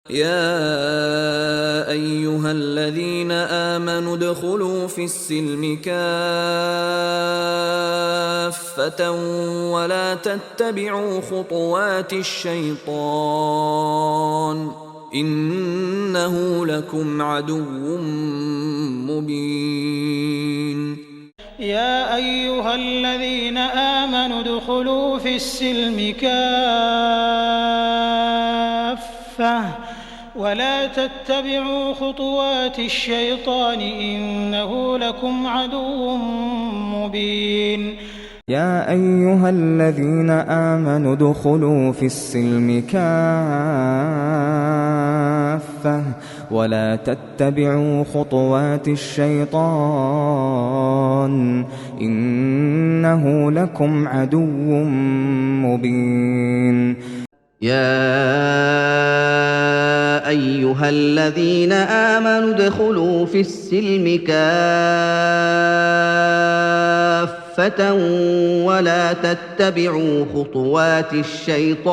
يا أيها الذين آمنوا ادخلوا في السلم كافة ولا تتبعوا خطوات الشيطان إنه لكم عدو مبين. يا أيها الذين آمنوا ادخلوا في السلم كافة ولا تتبعوا خطوات الشيطان إنه لكم عدو مبين. يا أيها الذين آمنوا ادخلوا في السلم كافة ولا تتبعوا خطوات الشيطان إنه لكم عدو مبين. يا أيها الذين آمنوا ادخلوا في السلم كافة ولا تتبعوا خطوات الشيطان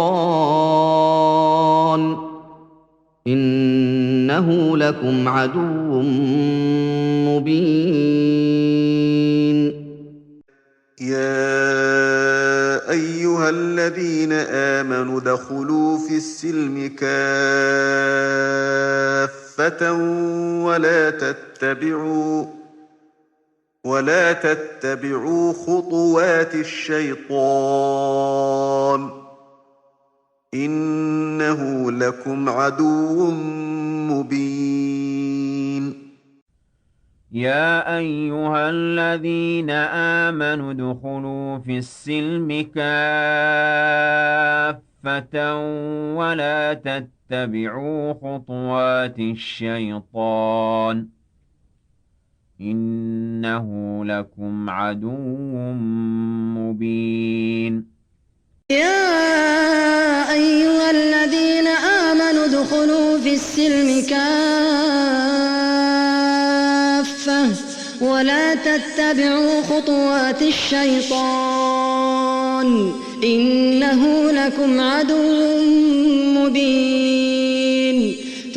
إنه لكم عدو مبين. يا أيها الذين آمنوا ادخلوا في السلم كافة ولا تتبعوا خطوات الشيطان إنه لكم عدو مبين. يا أيها الذين آمنوا ادخلوا في السلم كافة ولا تتبعوا خطوات الشيطان إنه لكم عدو مبين. يا أيها الذين آمنوا ادخلوا في السلم كافة ولا تتبعوا خطوات الشيطان إنه لكم عدو مبين.